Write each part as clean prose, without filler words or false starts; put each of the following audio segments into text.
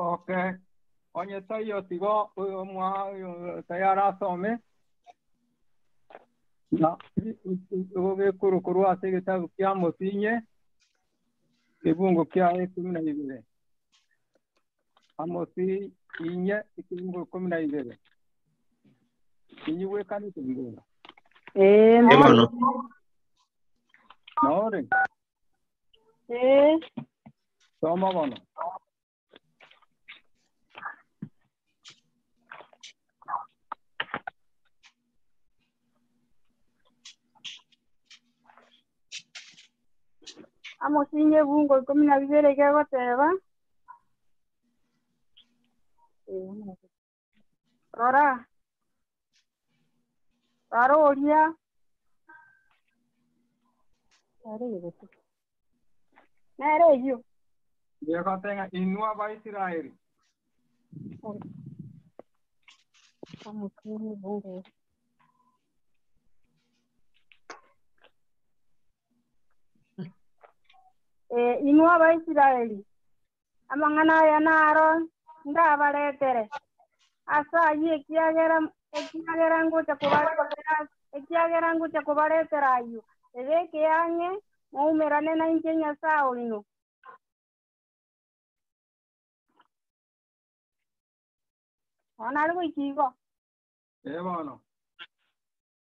Okay. Onye tayo tigo mwa tayara some. Na uwe kuru ase kita kia mosinye. Kibungo kia 12. Amosi inye kibungo 12. Inye kani kibungo. Mano. Nore. Toma bono. Amosinye bungo 12 ke goteba. Rora. Oria. Nere yo. Dia tenga inua ba Israeli. Amosinye bungo. Inua ba Israeli. Amangana ya naro ndabaletere. Asa ye kiagera ngucha kubaletera ayo. Ebe kiange muumerane na injenya sao lino. Ona algo ikigo. Bano.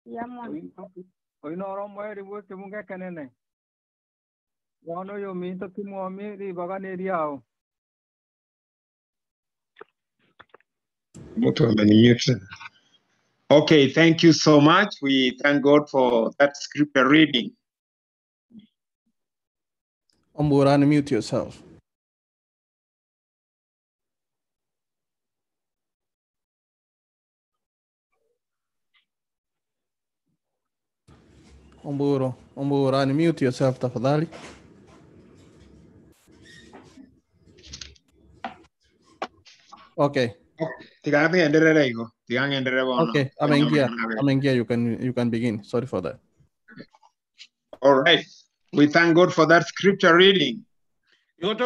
Yamon. Oino ro mweri wote munga kanene. Wano yo minto kimo mi bagane riao. Okay, thank you so much. We thank God for that scripture reading. Ombura, unmute yourself. Ombura, unmute yourself, tafadhali. Okay. Okay, Amengia, you can begin. Sorry for that. All right. We thank God for that scripture reading. And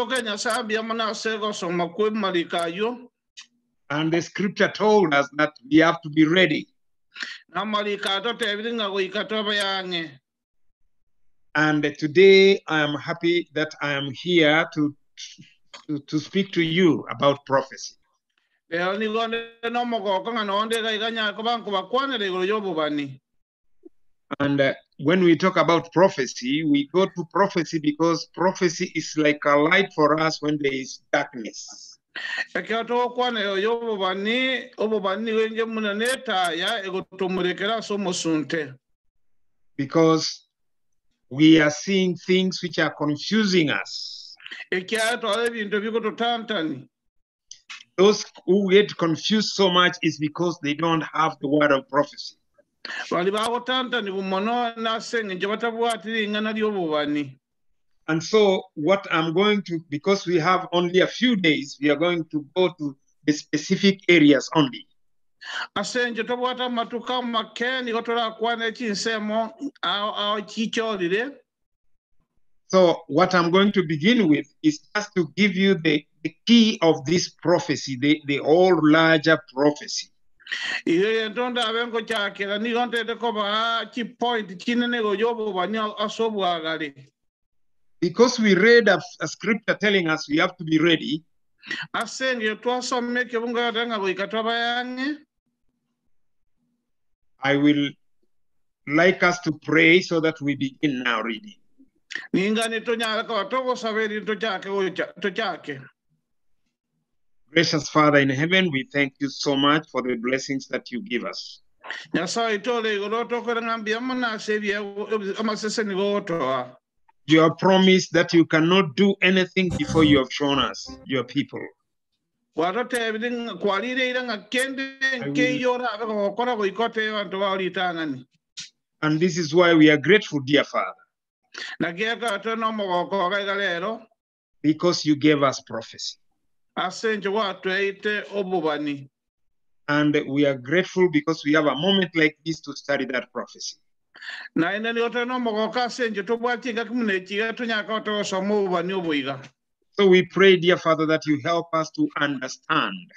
the scripture told us that we have to be ready. And today I am happy that I am here to speak to you about prophecy. And when we talk about prophecy, we go to prophecy because prophecy is like a light for us when there is darkness. Because we are seeing things which are confusing us. Those who get confused so much is because they don't have the word of prophecy. And so what I'm going to, because we have only a few days, we are going to go to the specific areas only. So what I'm going to begin with is just to give you the key of this prophecy, the all larger prophecy. Because we read a scripture telling us we have to be ready, I will like us to pray so that we begin now reading. Gracious Father in heaven, we thank you so much for the blessings that you give us. You have promised that you cannot do anything before you have shown us, your people. And this is why we are grateful, dear Father. Because you gave us prophecy. And we are grateful because we have a moment like this to study that prophecy. So we pray, dear Father, that you help us to understand.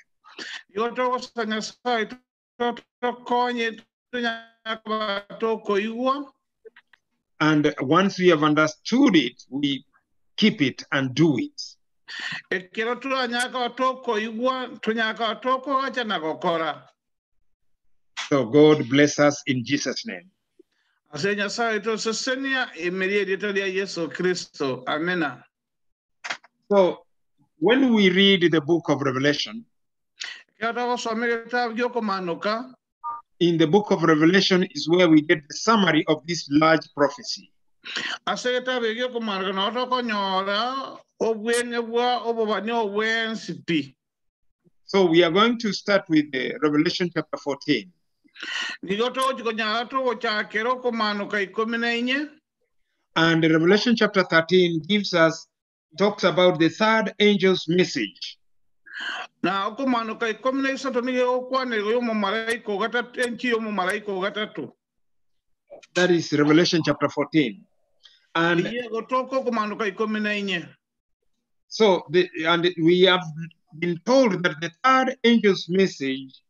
And once we have understood it, we keep it and do it. So God bless us in Jesus' name. So when we read the book of Revelation, in the book of Revelation is where we get the summary of this large prophecy. So we are going to start with Revelation chapter 14. And Revelation chapter 13 talks about the third angel's message. That is Revelation chapter 14. And so we have been told that the third angel's message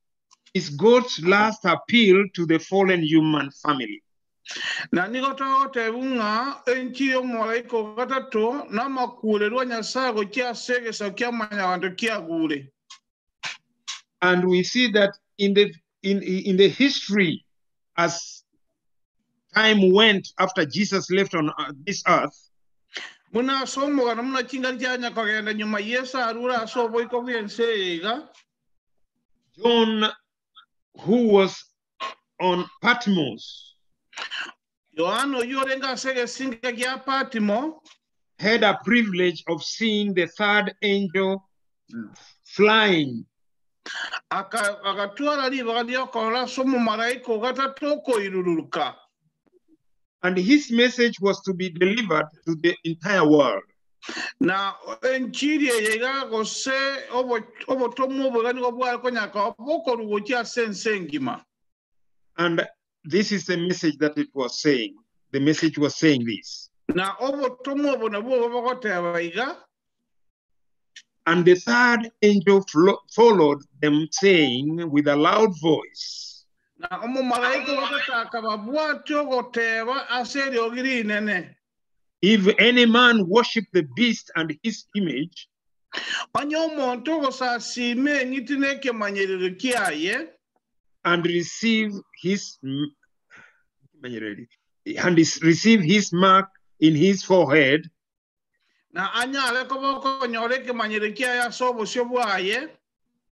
is God's last appeal to the fallen human family. And we see that in the history, as time went after Jesus left on this earth, John, who was on Patmos, had a privilege of seeing the third angel flying. And his message was to be delivered to the entire world. And this is the message that it was saying. The message was saying this. And the third angel followed them, saying with a loud voice, if any man worship the beast and his image, and receive his mark in his forehead,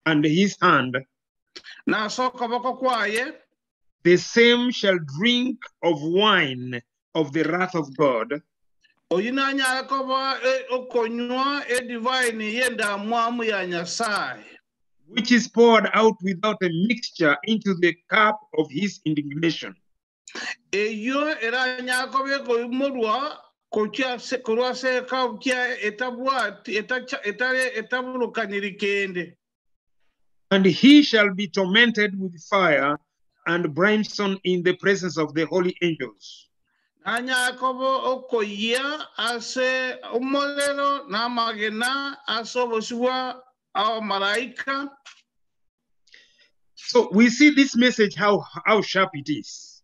and his hand, the same shall drink of wine of the wrath of God, which is poured out without a mixture into the cup of his indignation. And he shall be tormented with fire and brimstone in the presence of the holy angels. So we see this message, how sharp it is.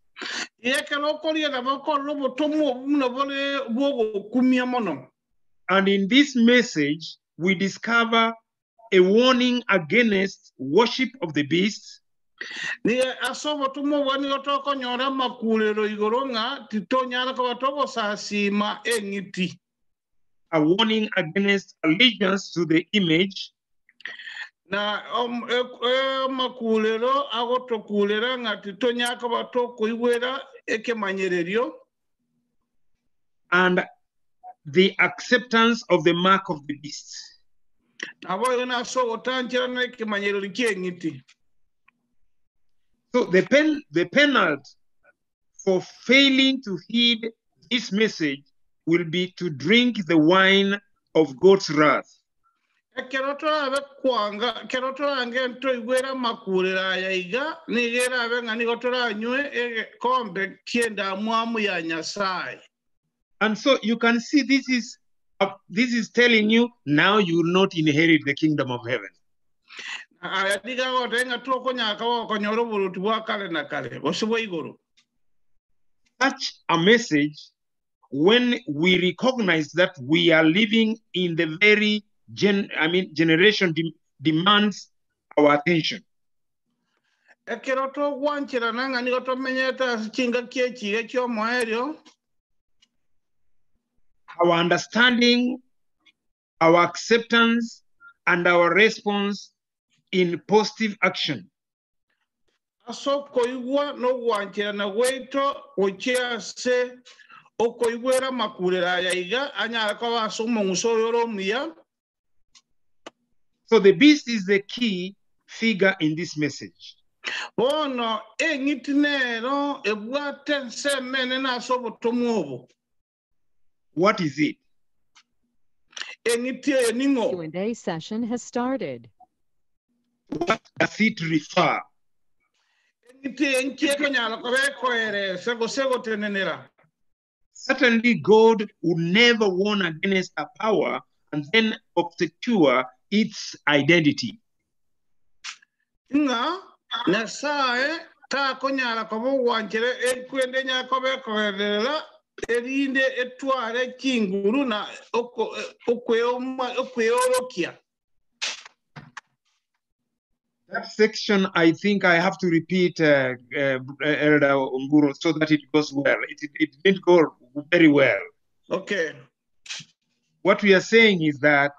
And in this message, we discover a warning against worship of the beast, a warning against allegiance to the image, and the acceptance of the mark of the beast. So the penalty for failing to heed this message will be to drink the wine of God's wrath. And so you can see this is this is telling you now you will not inherit the kingdom of heaven. Such a message, when we recognize that we are living in the very generation demands our attention. Our understanding, our acceptance, and our response in positive action. So the beast is the key figure in this message. What is it? Q&A session has started. What does it refer? Certainly, God would never warn against a power and then obscure its identity. That section, I think I have to repeat, Elder Umburo, so that it goes well. It didn't go very well. Okay. What we are saying is that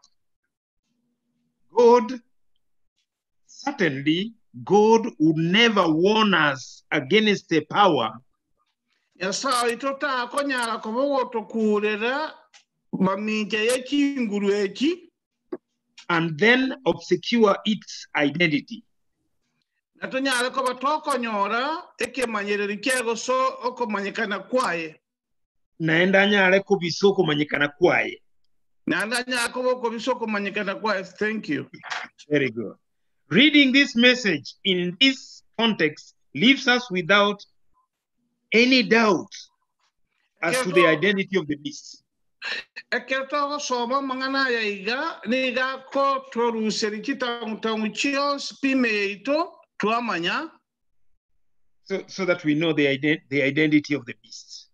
certainly, God would never warn us against a power. And then obscure its identity. Thank you. Very good. Reading this message in this context leaves us without any doubt as to the identity of the beast. So that we know the identity of the beast.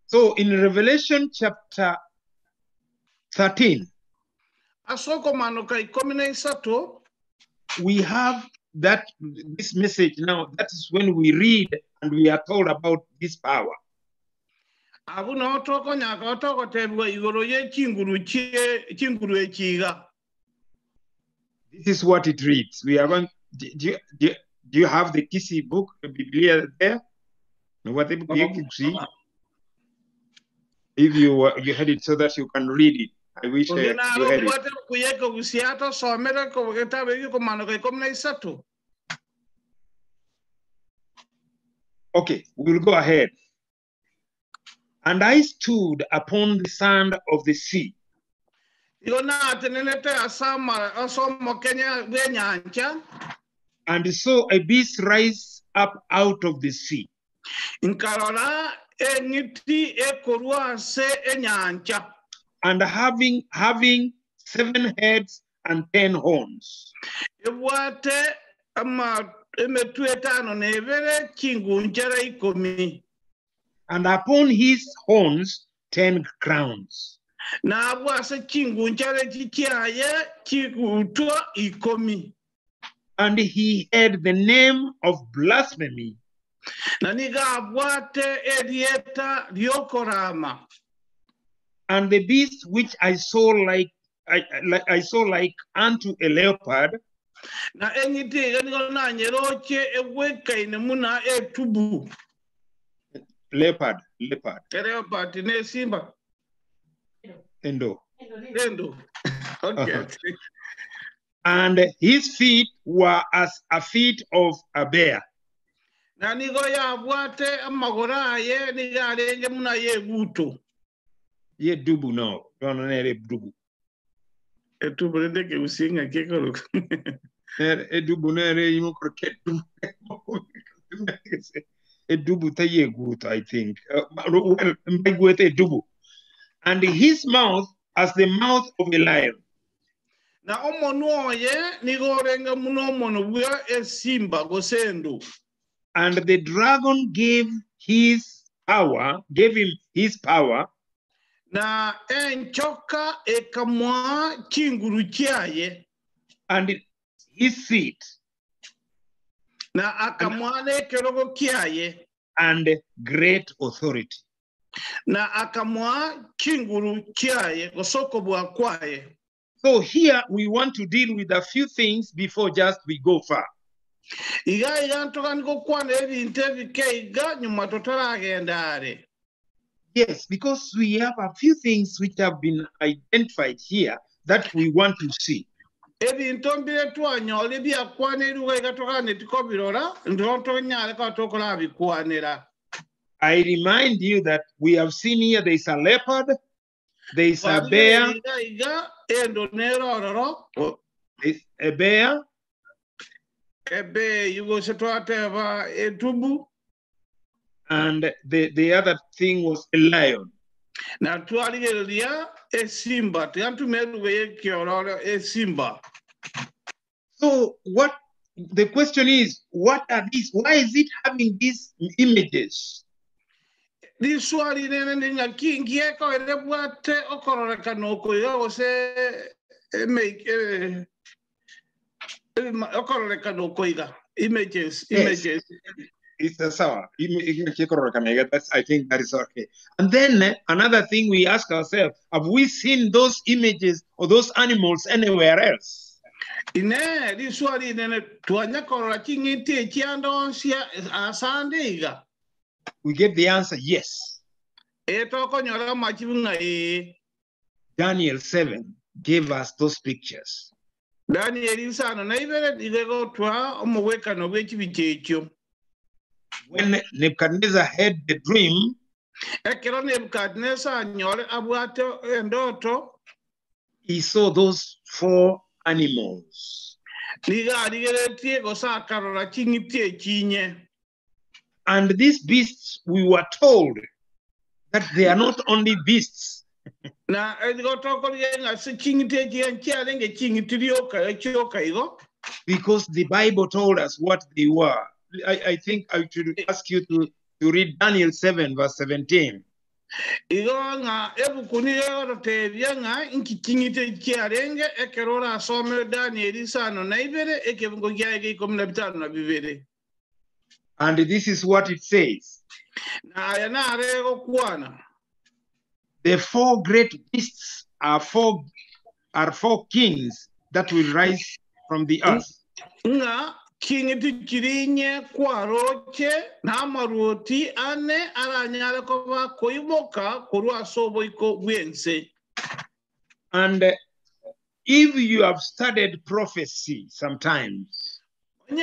So in Revelation chapter 13, we have this message now. That is when we read and we are told about this power. This is what it reads. We are going. Do you have the Kisi book, the Biblia there? What book you can see? If you had it so that you can read it. I wish you had it. Okay, we'll go ahead. And I stood upon the sand of the sea. And saw a beast rise up out of the sea. And having 7 heads and 10 horns. And upon his horns 10 crowns. And he had the name of blasphemy. And the beast which I saw like unto a leopard. Leopard. Endo. Okay. And his feet were as a feet of a bear. Ye dubu no. Dubu. Edubu Tayegut, I think. Well, Mbegwete Edubu. And his mouth as the mouth of a lion. Na omono ye nigorenga muno mono bwa esimba gosendo. And the dragon gave him his power. Na enchoka ekamwa kinguru kiaye. And his seat. Na akamwane kerogo kiaye. And great authority. Na akamwa kinguru kiaye gosoko bwa kwaye. So here we want to deal with a few things before just we go far. Yes, because we have a few things which have been identified here that we want to see. I remind you that we have seen here there is a leopard, there is a bear, a bear, and the other thing was a lion. So what the question is, what are these? Why is it having these images? This one in a king images. It's a sour. I think that is okay. And then another thing we ask ourselves, have we seen those images or those animals anywhere else? We get the answer, yes. Daniel 7 gave us those pictures. When Nebuchadnezzar had the dream, he saw those 4 animals. And these beasts, we were told that they are not only beasts. Because the Bible told us what they were. I think I should ask you to read Daniel 7 verse 17. And this is what it says. The 4 great beasts are 4 kings that will rise from the earth. And if you have studied prophecy sometimes, and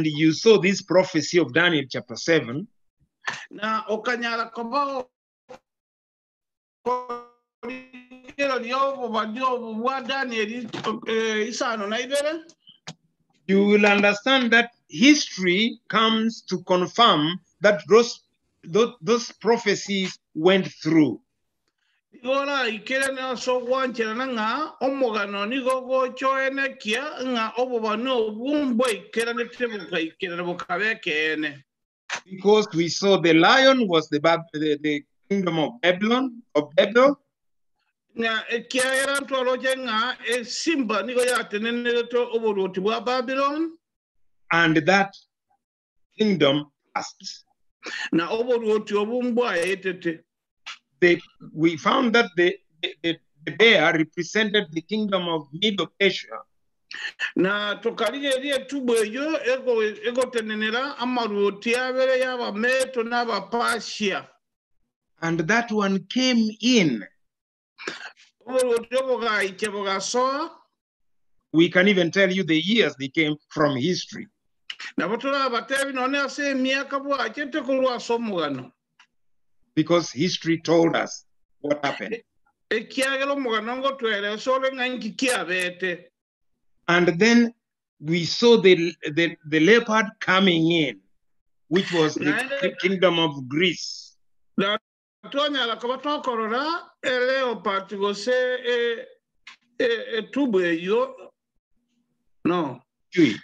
you saw this prophecy of Daniel chapter 7, you will understand that history comes to confirm that those prophecies went through. Because we saw the lion was the kingdom of Babylon, and that kingdom passed. We found that the bear represented the kingdom of Middle Asia. And that one came in. We can even tell you the years they came from history. Because history told us what happened. And then we saw the leopard coming in, which was the kingdom of Greece. No.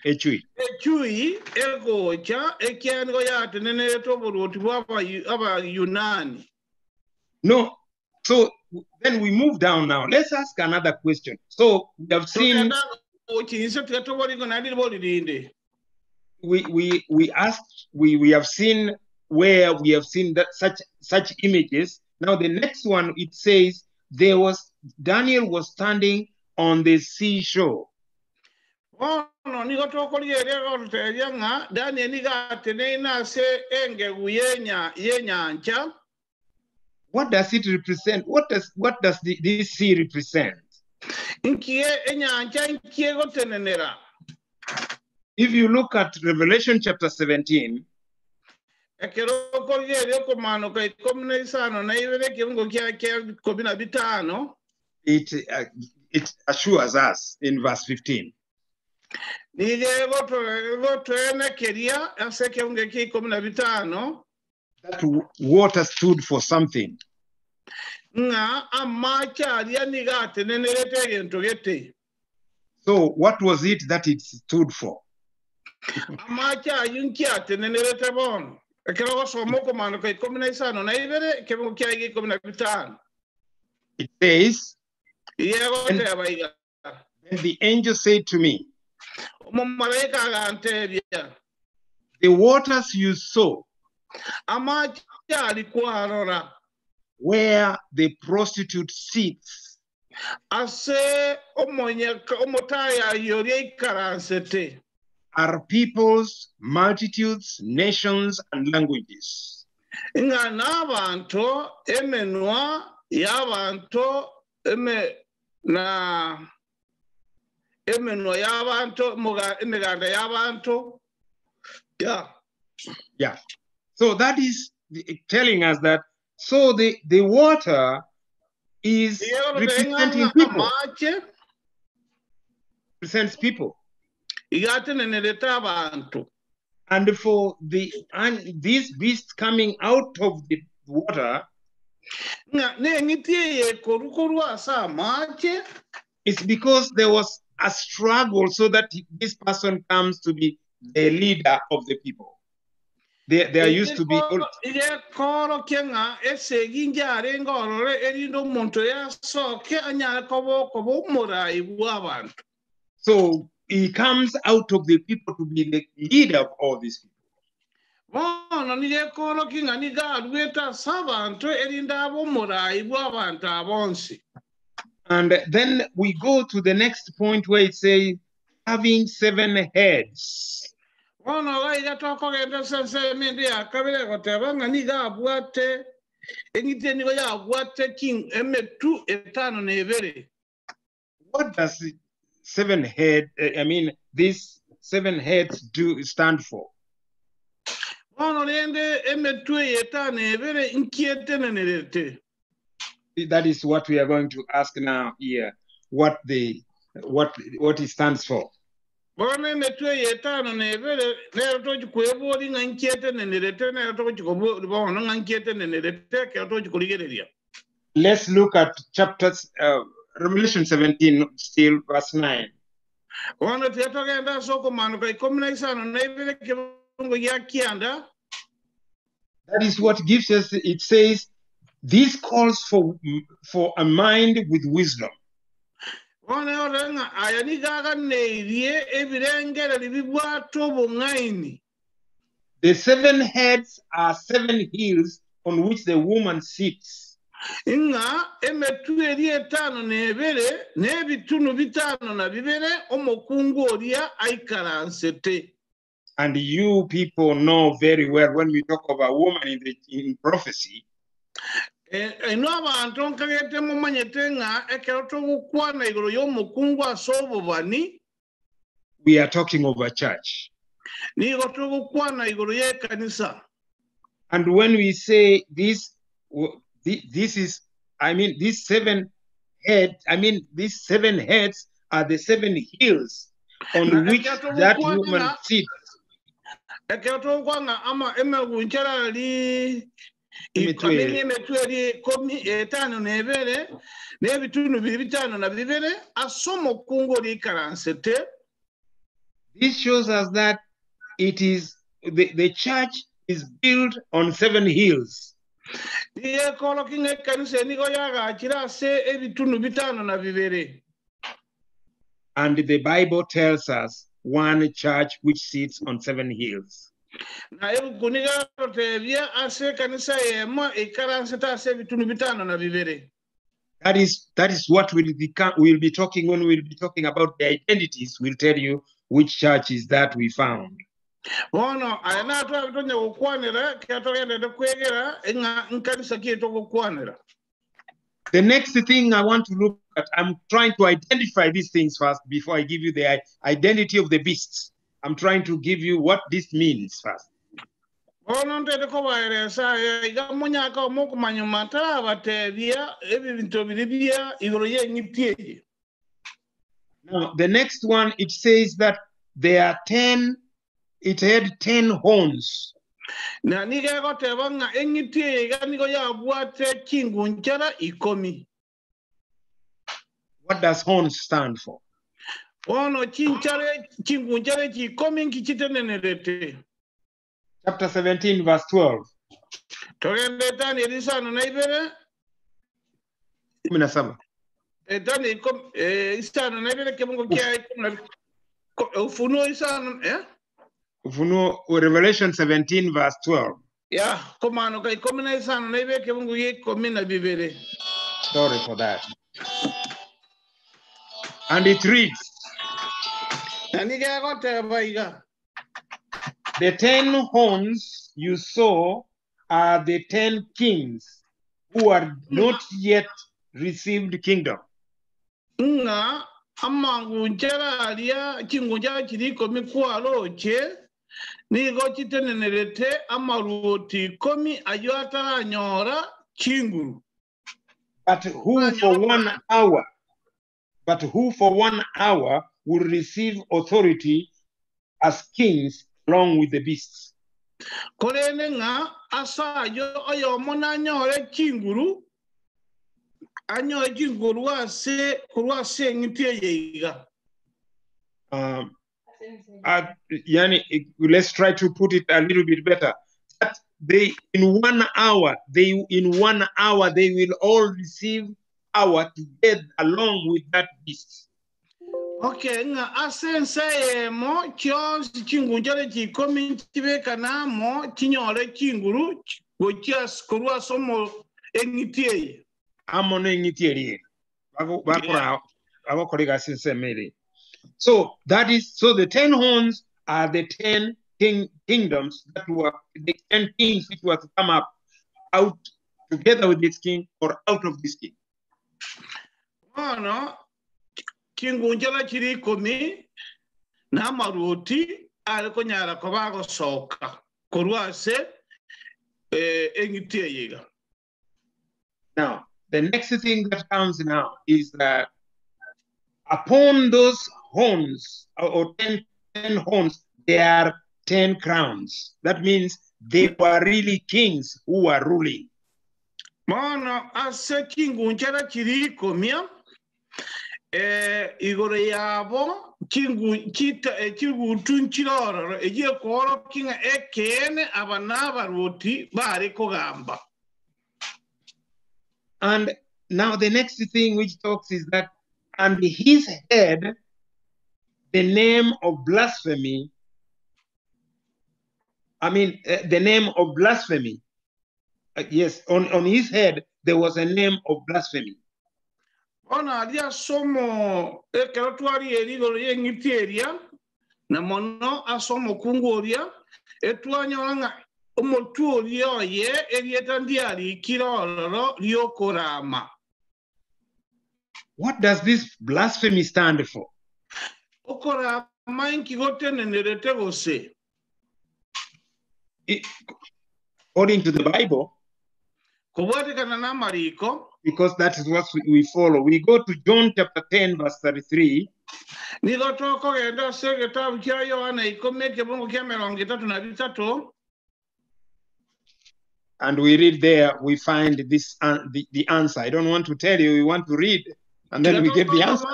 Echui. Echui egocha ekiango yate nene toboroti aba Yunani. No. So then we move down now. Let's ask another question. So we have seen we have seen where we have seen that such images. Now the next one, it says Daniel was standing on the seashore. What does it represent? What does this sea represent? If you look at Revelation chapter 17, it assures us in verse 15. That water stood for something. So what was it that it stood for? It says, and the angel said to me, the waters you saw where the prostitute sits are peoples, multitudes, nations, and languages. Yeah. So that is telling us that the water is representing people. Represents people. And for these beasts coming out of the water, it's because there was a struggle so that this person comes to be the leader of the people. There used to be. So he comes out of the people to be the leader of all these people. And then we go to the next point where it says, having 7 heads. What does 7 head, these 7 heads stand for? That is what we are going to ask now here, what it stands for. Let's look at chapters, Revelation 17, still verse 9. That is what gives us, it says, this calls for a mind with wisdom. The 7 heads are 7 hills on which the woman sits. And you people know very well when we talk of a woman in prophecy, we are talking of a church. And when we say this is, these 7 heads, these 7 heads are the 7 hills on which that woman sits. Ama emegunchara li imitweri komi etano nebere nebitunu bitano na bibere asomo kungo li karansete. This shows us that it is the church is built on 7 hills. And the Bible tells us one church which sits on 7 hills. That is what we'll be talking when we'll be talking about the identities. We'll tell you which church is that we found. The next thing I want to look at, I'm trying to identify these things first before I give you the identity of the beasts. I'm trying to give you what this means first. Now, the next one, it says that there are 10, it had 10 horns. What does horns stand for? Chapter 17, verse 12. Revelation 17, verse 12. Yeah, sorry for that. And it reads, the 10 horns you saw are the 10 kings who are not yet received kingdom. But who for 1 hour will receive authority as kings along with the beasts. Let's try to put it a little bit better. That in 1 hour they will all receive power to get along with that beast. Okay, mo kios chingunjale chikomi chibekana mo chinyole chinguru gochias kurua somo engitie. Amono engitie. So the 10 horns are the 10 kingdoms that were the 10 kings which were to come up out together with this king or out of this king. Oh no. Kingunjala chiri komi na maruti aliko nyara kobago soka korwa se engitie yega. Now the next thing that comes now is that upon those horns or 10 horns there are 10 crowns. That means they were really kings who were ruling. Mana ase kingunjala chiri komia igore yabo kingu tunchiloro eje koro kinga ekene abanaba roti bari kogamba. And now the next thing which talks is that on his head the name of blasphemy, the name of blasphemy. Yes, on his head there was a name of blasphemy. Ona dia somo ekerotwari erigo yengitieria na mono asomo kungoria etwanyanga omotuorio ye erietandiari kiroro riokorama. What does this blasphemy stand for? Okorama inkigotenenderete gose. According to the Bible, because that is what we follow. We go to John chapter 10, verse 33. Nilotoko enda sege tabu kia Yohana ikome kebongo kia 33. And we read there, we find this the answer. I don't want to tell you, we want to read, and then we get the answer.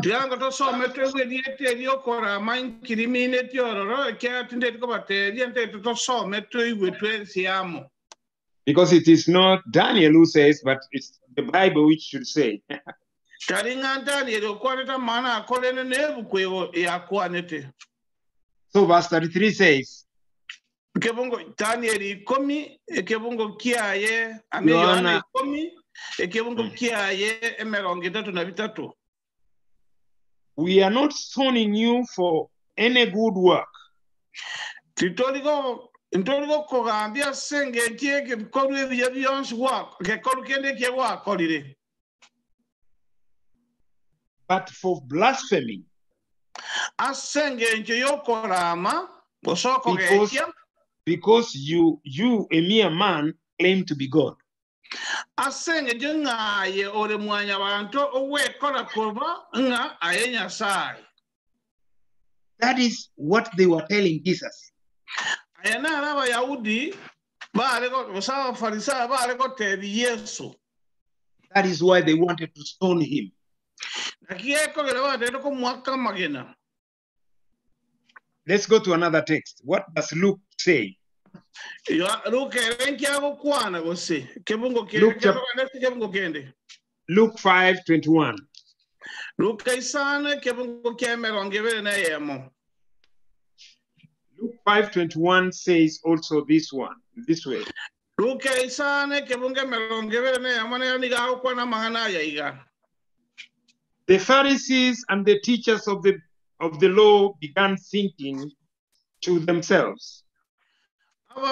Tianga to so metwe we diete diokora main kirimine tiororo kia tinde ko bate diente to so metwe we siamo. Because it is not Daniel who says, but it's the Bible which should say. So verse 33 says, Kebongo Daniel komi kebongo kiaye ame Yohana komi kebongo kiaye emerongeta na bitatu. We are not stoning you for any good work. Titoligo Intorigo kogambia senge ke koru ya beyond work ke koru kende ke work kolire. But for blasphemy. Asenge nje yokorama bosoko because you a mere man claim to be God. Asenge jenga ye ore mwanya bantu owe kora koba nga ayenya sai. That is what they were telling Jesus. Ayana araba Yahudi bareko sawa Farisa bareko tebi Yesu. That is why they wanted to stone him. Nakieko gelewa teko mwaka magena. Let's go to another text. What does Luke say? Luke 5:21. Luke 5:21 says also this way. The Pharisees and the teachers of the law began thinking to themselves, who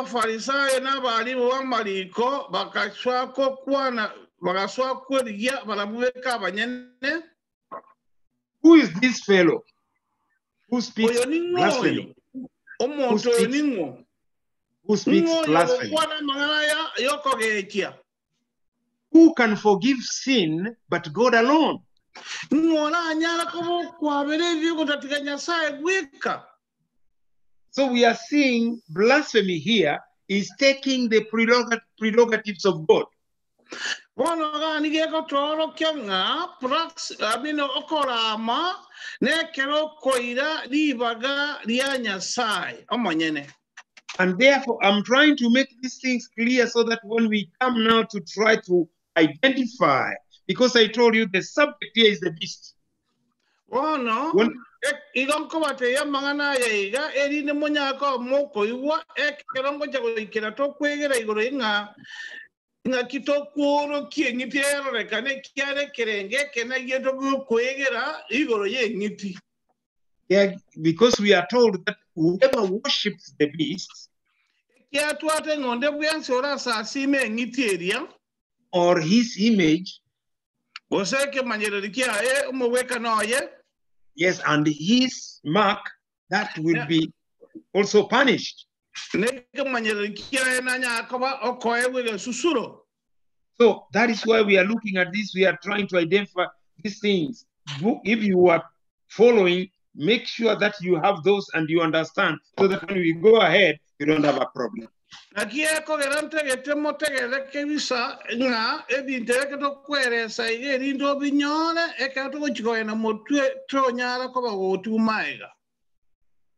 is this fellow who speaks blasphemy? Who speaks blasphemy? Who can forgive sin but God alone? So we are seeing blasphemy here is taking the prerogatives of God. And therefore, I'm trying to make these things clear so that when we come now to try to identify, because I told you the subject here is the beast. Yeah, because we are told that whoever worships the beast or his image, yes, and his mark, that will be also punished. So that is why we are looking at this. We are trying to identify these things. If you are following, make sure that you have those and you understand, so that when we go ahead, you don't have a problem.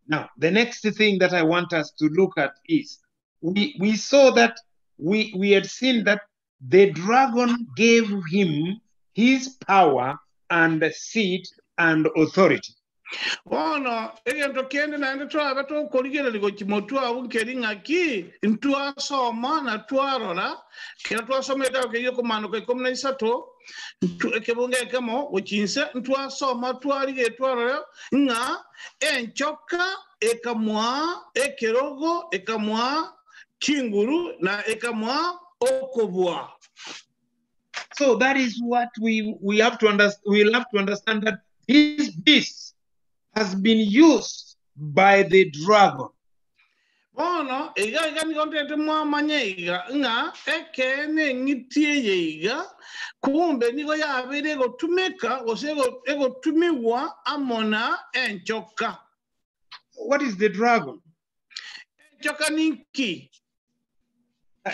Now, the next thing that I want us to look at is, we saw that we had seen that the dragon gave him his power and seat and authority. Bueno, ento kende na ndo abato koligera ligo kimotu awunkeringa ki ntua soma na tuarora kira tua soma eta ke yoko mano ke komna isato ke bunge kamo uchinse ntua soma tuari ke tuarora nga enchoka ekamwa ekerogo ekamwa kinguru na ekamwa okobwa. So that is what we have to understand. We'll have to understand that this beast has been used by the dragon. Bono, iga ni kontete mwa manyeiga nga ekene ngitie iga kumbe niko ya bere go tumeka osego ego tumiwa amona enchoka. What is the dragon? Enchoka ninki.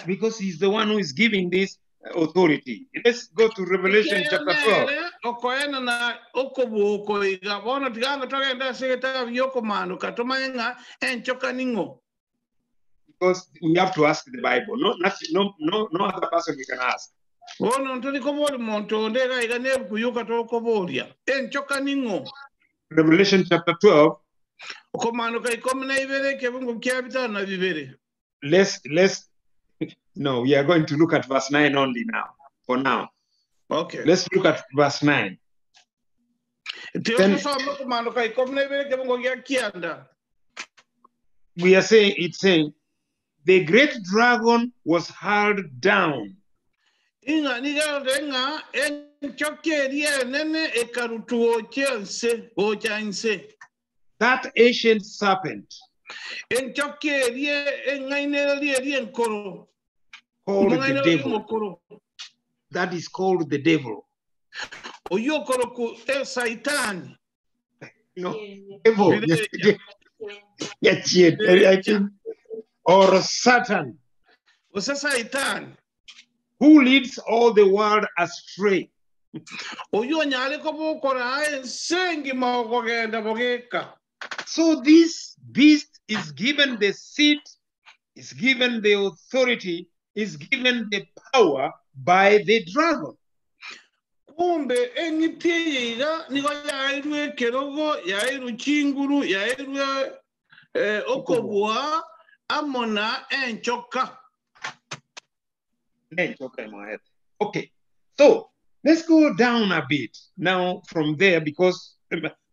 Because he's the one who is giving this authority. Let's go to Revelation chapter 12. Okoena na okobu okoiga bono tiganga togenda segeta yoko manu katomayenga enchoka ningo. Because we have to ask the Bible. No other person we can ask. Revelation chapter 12. No, we are going to look at verse 9 only now, for now. Okay. Let's look at verse 9. Then, we are saying, it's saying, the great dragon was hurled down. That ancient serpent called the devil. That is called the devil. No, devil. Or Satan, who leads all the world astray. So this beast is given the seat, is given the authority, is given the power by the dragon. Amona enchoka. Okay, so let's go down a bit now from there, because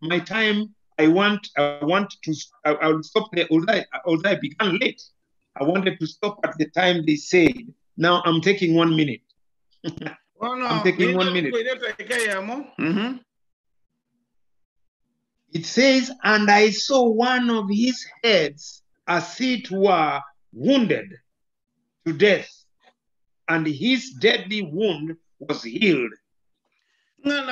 my time, I will stop there. Although I began late, I wanted to stop at the time they said. Now I'm taking 1 minute. I'm taking 1 minute. It says, and I saw one of his heads as it were wounded to death, and his deadly wound was healed. And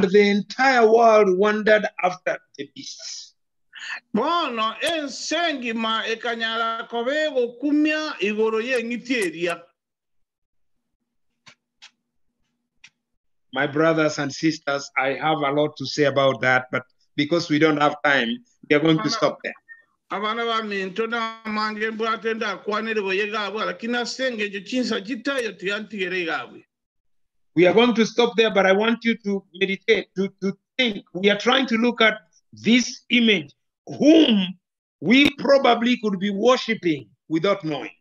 the entire world wondered after the beasts. Bono ensengi ma ekanyala kobego kumya igoro ye ngitieria. My brothers and sisters, I have a lot to say about that, but because we don't have time, we are going to stop there. We are going to stop there, but I want you to meditate, to think. We are trying to look at this image, whom we probably could be worshiping without knowing.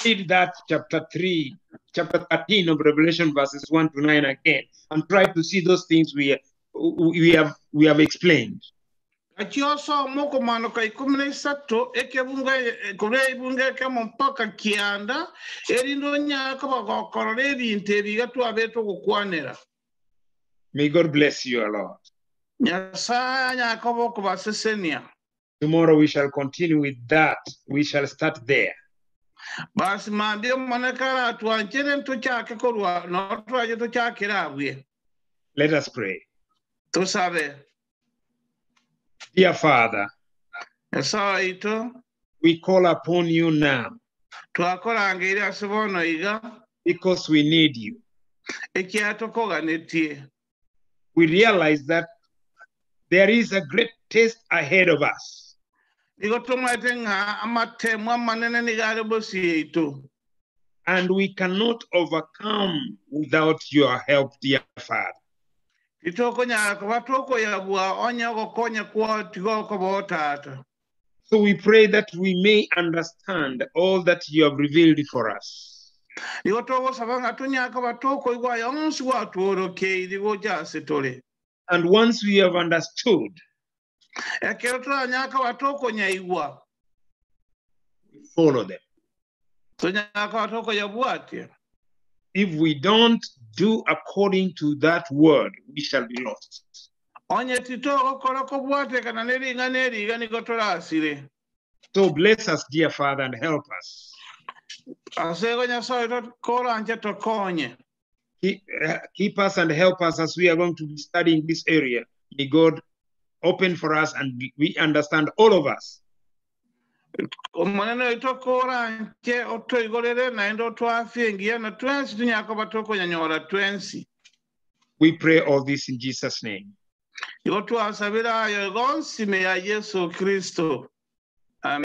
Read that chapter 13 of Revelation, verses 1 to 9 again, and try to see those things we have explained. May God bless you a lot. Tomorrow we shall continue with that. We shall start there. Let us pray. Dear Father, we call upon you now because we need you. We realize that there is a great test ahead of us. And we cannot overcome without your help, dear Father. Itoko nyaka watoko ya bua onya go konya kwa tigo ko botata. So we pray that we may understand all that you have revealed for us. Igotogo sabanga tunyaka watoko igwa yonsi watu ke idigo jase tole. And once we have understood, Ekerotra nyaka watoko nya igwa. Follow them. So nyaka watoko ya buati. If we don't do according to that word, we shall be lost. Onye titoko korako buate kana neri nganeri gani gotora asire. So bless us, dear Father, and help us. Keep us and help us as we are going to be studying this area. May God open for us and we understand all of us. We pray all this in Jesus' name.